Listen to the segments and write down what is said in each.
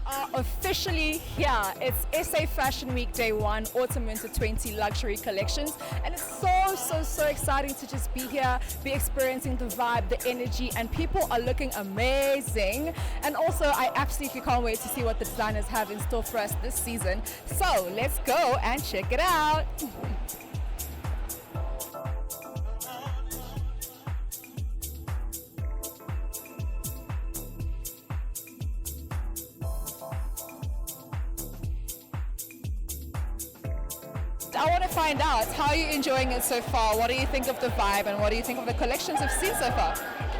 Are officially here. It's SA Fashion Week Day 1, Autumn Winter 20 luxury collections, and it's so exciting to just be here, be experiencing the vibe, the energy, and people are looking amazing. And also I absolutely can't wait to see what the designers have in store for us this season. So let's go and check it out. I want to find out, how are you enjoying it so far? What do you think of the vibe, and what do you think of the collections you've seen so far?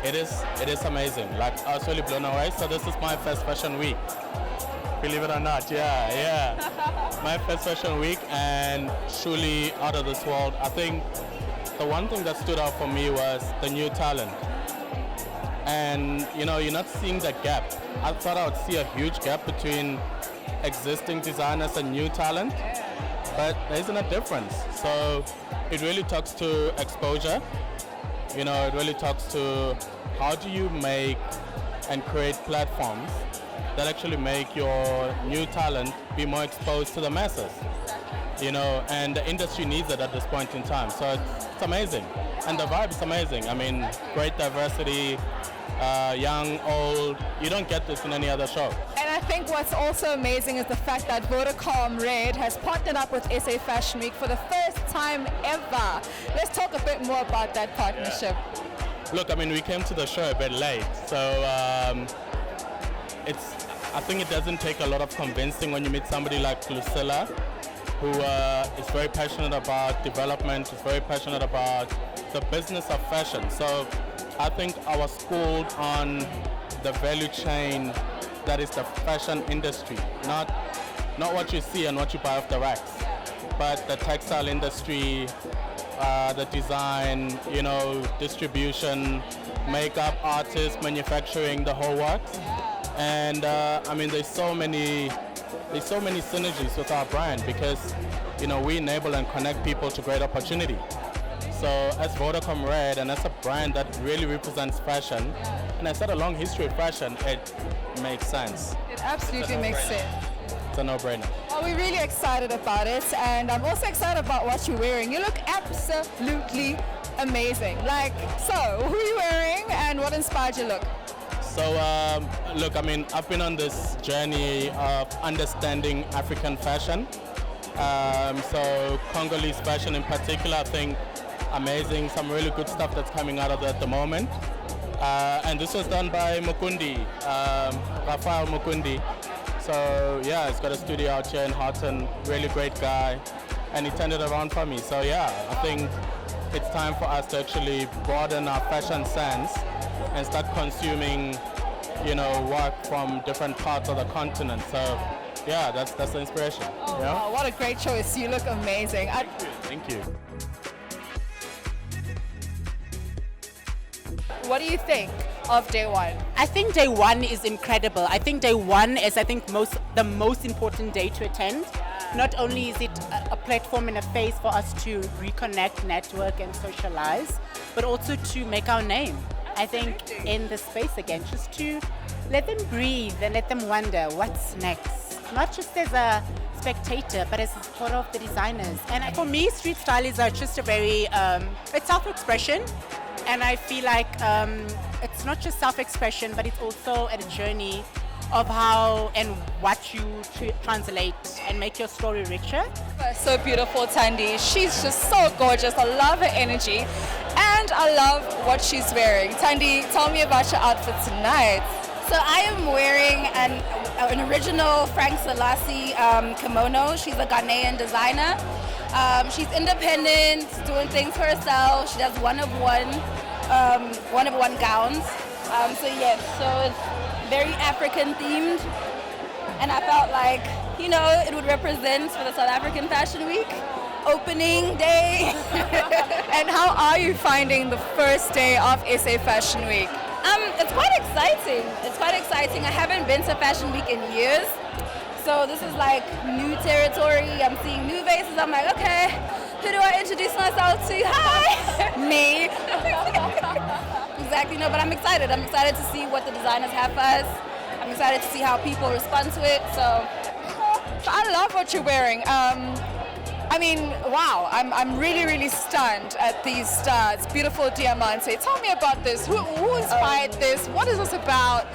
It is amazing. Like, I was really blown away. So this is my first fashion week. Believe it or not, yeah. My first fashion week, and truly out of this world. I think the one thing that stood out for me was the new talent. And you know, you're not seeing the gap. I thought I would see a huge gap between existing designers and new talent. But there isn't a difference. So it really talks to exposure. You know, it really talks to how do you make and create platforms that actually make your new talent be more exposed to the masses. You know, and the industry needs it at this point in time. So it's amazing. And the vibe is amazing. I mean, great diversity, young, old. You don't get this in any other show. And I think what's also amazing is the fact that Vodacom Red has partnered up with SA Fashion Week for the first time ever. Let's talk a bit more about that partnership. Look, I mean, we came to the show a bit late, so I think it doesn't take a lot of convincing when you meet somebody like Lucilla, who is very passionate about development, is very passionate about the business of fashion. So I think I was schooled on the value chain that is the fashion industry, not what you see and what you buy off the racks, but the textile industry, the design, you know, distribution, makeup, artists, manufacturing, the whole works. And I mean, there's so many synergies with our brand because, you know, we enable and connect people to great opportunity. So as Vodacom Red and as a brand that really represents fashion, and has had a long history of fashion, it makes sense. It absolutely makes sense. It's a no-brainer. Well, we're really excited about it, and I'm also excited about what you're wearing. You look absolutely amazing. Like, so who are you wearing and what inspired your look? So look, I mean, I've been on this journey of understanding African fashion. So Congolese fashion in particular, I think amazing, some really good stuff that's coming out of it at the moment. And this was done by Mukundi, Rafael Mukundi. So yeah, he's got a studio out here in Houghton, really great guy, and he turned it around for me. So yeah, I think it's time for us to actually broaden our fashion sense and start consuming, you know, work from different parts of the continent. So yeah, that's the inspiration. Oh, yeah? Wow, what a great choice. You look amazing. Thank you. What do you think of day one? I think day one is incredible. I think day one is, the most important day to attend. Not only is it a platform and a face for us to reconnect, network and socialize, but also to make our name. I think in the space again, just to let them breathe and let them wonder what's next. Not just as a spectator, but as part of the designers. And for me, street stylists are just a very, it's self-expression. And I feel like it's not just self-expression, but it's also a journey of how and what you translate and make your story richer. So beautiful, Thandi. She's just so gorgeous. I love her energy. And I love what she's wearing. Thandi, tell me about your outfit tonight. So I am wearing an original Frank Selassie kimono. She's a Ghanaian designer. She's independent, doing things for herself. She does one of one gowns. So yes, so it's very African themed, and I felt like, you know, it would represent for the South African Fashion Week opening day. And how are you finding the first day of SA Fashion Week? It's quite exciting. It's quite exciting. I haven't been to Fashion Week in years. So this is like new territory. I'm seeing new faces. I'm like, okay, who do I introduce myself to? Hi! Me. Exactly, no, but I'm excited. I'm excited to see what the designers have for us. I'm excited to see how people respond to it. So I love what you're wearing. I mean, wow, I'm really, really stunned at these studs. Beautiful diamante. Tell me about this. Who inspired this? What is this about?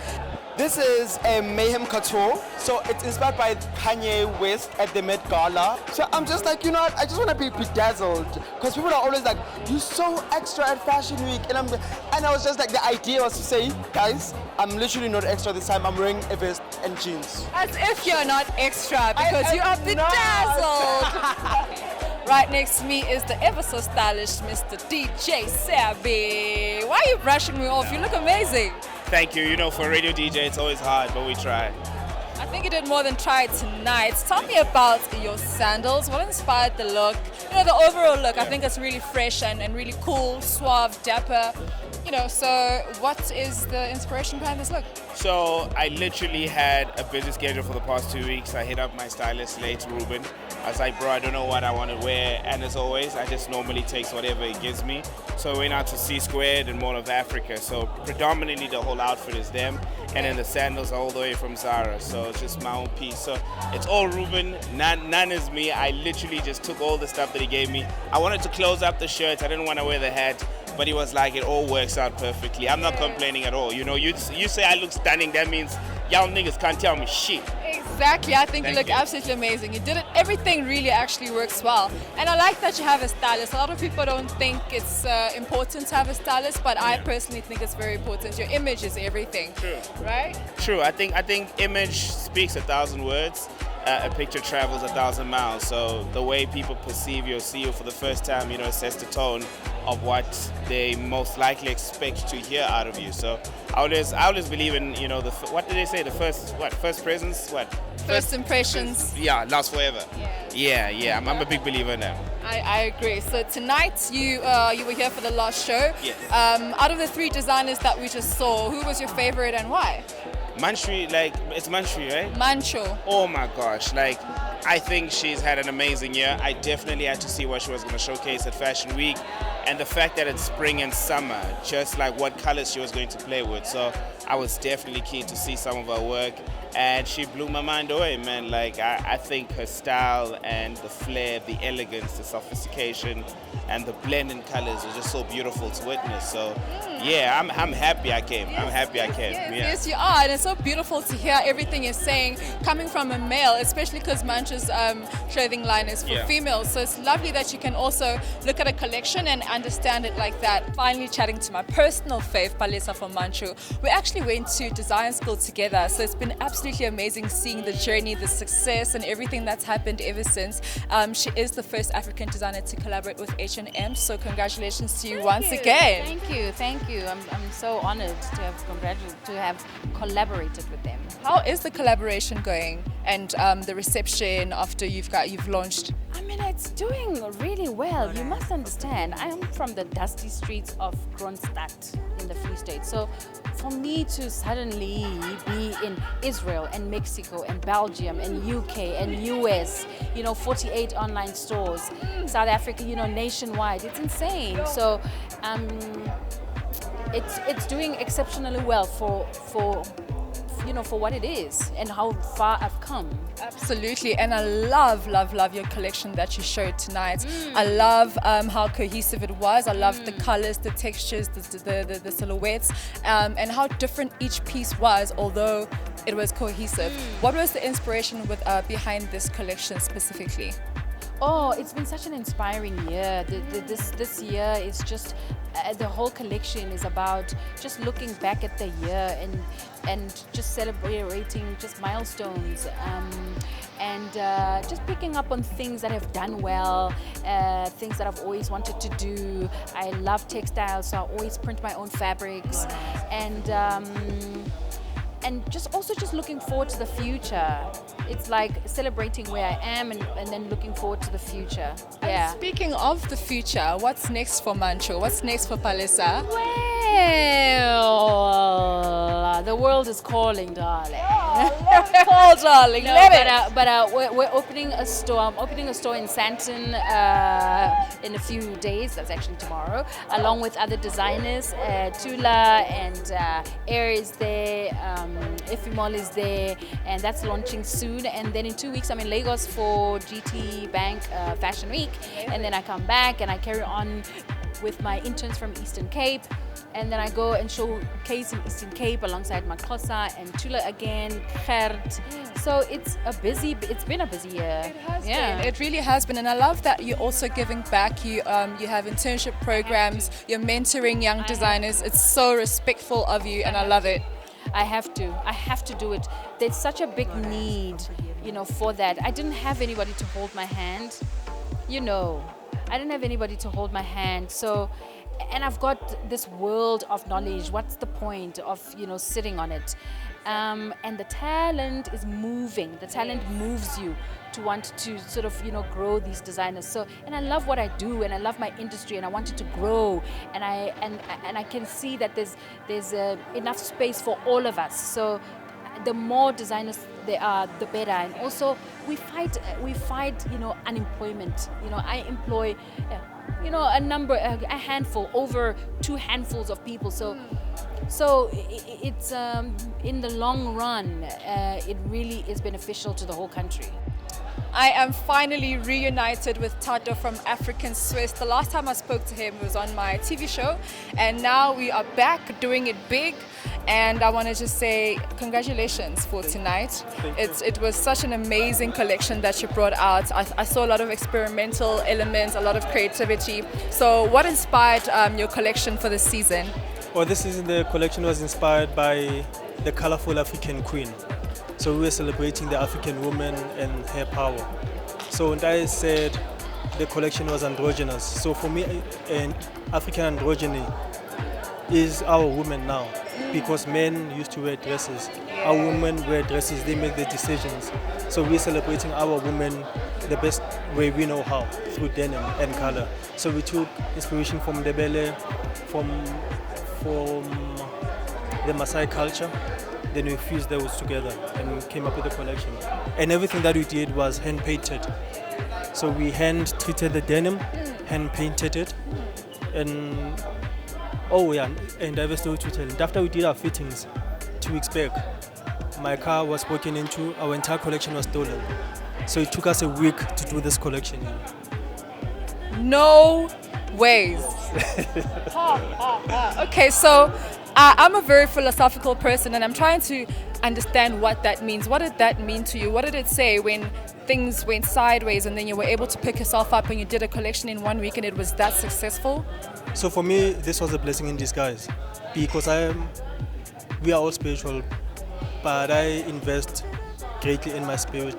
This is a Mayhem Couture. So it's inspired by Kanye West at the Met Gala. So I'm just like, you know what? I just want to be bedazzled. Because people are always like, you're so extra at Fashion Week. And I was just like, the idea was to say, guys, I'm literally not extra this time. I'm wearing a vest and jeans. As if you're not extra because you are bedazzled. Right next to me is the ever so stylish Mr. DJ Savvy. Why are you brushing me off? You look amazing. Thank you. You know, for a radio DJ, it's always hard, but we try. I think you did more than try it tonight. Tell me about your sandals. What inspired the look? You know, the overall look. I think it's really fresh and really cool, suave, dapper. You know, so what is the inspiration behind this look? So I literally had a busy schedule for the past 2 weeks. I hit up my stylist, late Ruben. I was like, bro, I don't know what I want to wear. And as always, I just normally takes whatever it gives me. So I went out to C Squared and Mall of Africa. So predominantly the whole outfit is them. And then the sandals are all the way from Zara. So it's just my own piece. So it's all Ruben, none is me. I literally just took all the stuff that he gave me. I wanted to close up the shirts. I didn't want to wear the hat. But he was like, it all works out perfectly. I'm not complaining at all. You know, you say I look stunning, that means y'all niggas can't tell me shit. Exactly, I think you look absolutely amazing. You did it, everything really actually works well. And I like that you have a stylist. A lot of people don't think it's important to have a stylist, but I personally think it's very important. Your image is everything. True. Right? True, I think image speaks 1,000 words. A picture travels 1,000 miles. So the way people perceive you or see you for the first time, you know, sets the tone of what they most likely expect to hear out of you. So I always believe in, you know, what did they say? The first presence? What? First impressions. Yeah, last forever. Yeah. I'm a big believer in that. I agree. So tonight you were here for the last show. Yes. Out of the 3 designers that we just saw, who was your favorite and why? Manshri, like, it's Manshri, right? Mancho. Oh my gosh, like, I think she's had an amazing year. I definitely had to see what she was going to showcase at Fashion Week. And the fact that it's spring and summer, just like what colors she was going to play with. So I was definitely keen to see some of her work. And she blew my mind away, man. Like, I think her style and the flair, the elegance, the sophistication, and the blend in colors was just so beautiful to witness. So, yeah, I'm happy I came. I'm happy I came. Yes, you are. And it's so beautiful to hear everything you're saying coming from a male, especially because Mancho's clothing line is for females. So it's lovely that you can also look at a collection and understand it like that. Finally chatting to my personal fave, Palesa from Mancho. We actually went to design school together. So it's been absolutely amazing seeing the journey, the success, and everything that's happened ever since. She is the first African designer to collaborate with H&M, so congratulations to you once again. Thank you. I'm so honored to have collaborated with them. How is the collaboration going and the reception after you've launched? I mean, it's doing really well. You must understand, I am from the dusty streets of Kronstadt in the Free State. So for me to suddenly be in Israel and Mexico and Belgium and UK and US, 48 online stores, South Africa, nationwide, it's insane. So it's doing exceptionally well for what it is and how far I've come. Absolutely, and I love your collection that you showed tonight. I love how cohesive it was. I love the colors, the textures, the silhouettes, and how different each piece was, although it was cohesive. What was the inspiration behind this collection specifically? Oh, it's been such an inspiring year. This year is just, the whole collection is about just looking back at the year and just celebrating just milestones and just picking up on things that have done well, things that I've always wanted to do. I love textiles, so I always print my own fabrics, and just looking forward to the future. It's like celebrating where I am and then looking forward to the future. Yeah. And speaking of the future, what's next for Mancho? What's next for Palesa? Well, the world is calling, darling. Paul, darling. No, Let it. but we're opening a store. I'm opening a store in Sandton in a few days. That's actually tomorrow, along with other designers. Tula and Air is there. Ifimol is there, and that's launching soon. And then in 2 weeks, I'm in Lagos for GT Bank Fashion Week, and then I come back and I carry on with my interns from Eastern Cape, and then I go and showcase in Eastern Cape alongside Makhosa and Tula again, Gert. So it's been a busy year. It has been. It really has been, and I love that you're also giving back. You have internship programs. You're mentoring young designers. It's so respectful of you, and I love it. I have to do it. There's such a big need, for that. I didn't have anybody to hold my hand, I didn't have anybody to hold my hand. So, and I've got this world of knowledge. What's the point of, sitting on it? And the talent is moving. The talent moves you to want to sort of, grow these designers. So, and I love what I do, and I love my industry, and I want it to grow. And I can see that there's enough space for all of us. So, the more designers there are, the better. And also, we fight, unemployment. I employ, a handful, over 2 handfuls of people. So it's in the long run, it really is beneficial to the whole country. I am finally reunited with Tato from African Swiss. The last time I spoke to him was on my TV show, and now we are back doing it big. And I want to just say congratulations for tonight. It was such an amazing collection that you brought out. I saw a lot of experimental elements, a lot of creativity. So what inspired your collection for this season? Well, this season the collection was inspired by the colorful African queen. So we were celebrating the African woman and her power. So and I said the collection was androgynous. So for me, an African androgyny is our women now, because men used to wear dresses. Our women wear dresses, they make the decisions. So we're celebrating our women the best way we know how, through denim and color. So we took inspiration from the Ndebele, from the Maasai culture. Then we fused those together and we came up with a collection. And everything that we did was hand painted. So we hand treated the denim, hand painted it, and and I have a story to tell. After we did our fittings 2 weeks back, my car was broken into, our entire collection was stolen. So it took us a week to do this collection. No ways. Okay, so I'm a very philosophical person, and I'm trying to understand what that means. What did that mean to you? What did it say when things went sideways and then you were able to pick yourself up and you did a collection in 1 week and it was that successful? So for me, this was a blessing in disguise, because we are all spiritual, but I invest greatly in my spirit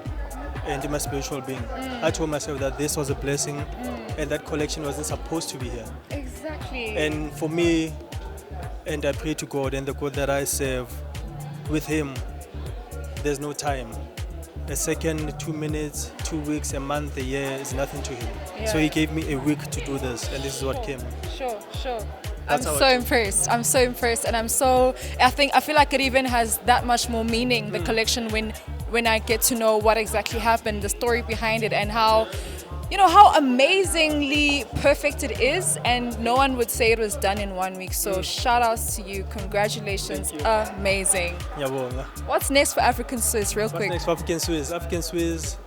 and in my spiritual being. I told myself that this was a blessing and that collection wasn't supposed to be here. Exactly. And for me, and I pray to God, and the God that I serve, with Him, there's no time. A second, 2 minutes, 2 weeks, a month, a year is nothing to Him. Yeah. So He gave me a week to do this, and this is what came. Sure. That's I'm how so I impressed. I'm so impressed, and I feel like it even has that much more meaning, the collection, when I get to know what exactly happened, the story behind it, and how amazingly perfect it is, and no one would say it was done in 1 week. So shout outs to you, congratulations. Thank you. Amazing. Yeah, What's next for African Swiss, real quick? What's next for African Swiss? African Swiss,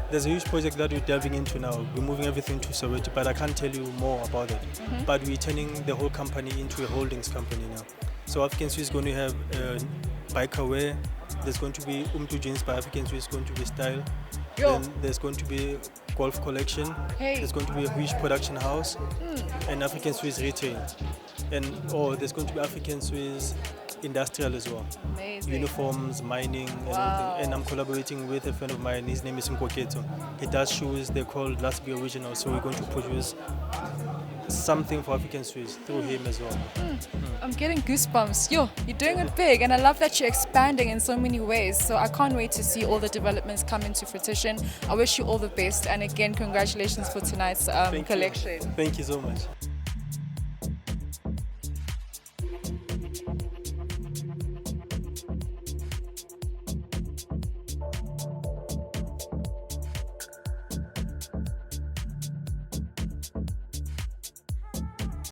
there's a huge project that we're delving into now. We're moving everything to Soweto, but I can't tell you more about it. But we're turning the whole company into a holdings company now. So African Swiss is going to have biker wear. There's going to be jeans by African Swiss, going to be style. Then there's going to be golf collection. There's going to be a huge production house and African Swiss retail. And there's going to be African Swiss industrial as well. Amazing. Uniforms, mining, and everything. And I'm collaborating with a friend of mine. His name is Nkoketo. He does shoes. They're called Last Be Original. So we're going to produce something for African Swiss through him as well. I'm getting goosebumps. You're doing it big, and I love that you're expanding in so many ways. So I can't wait to see all the developments come into fruition. I wish you all the best, and again, congratulations for tonight's collection. Thank you so much.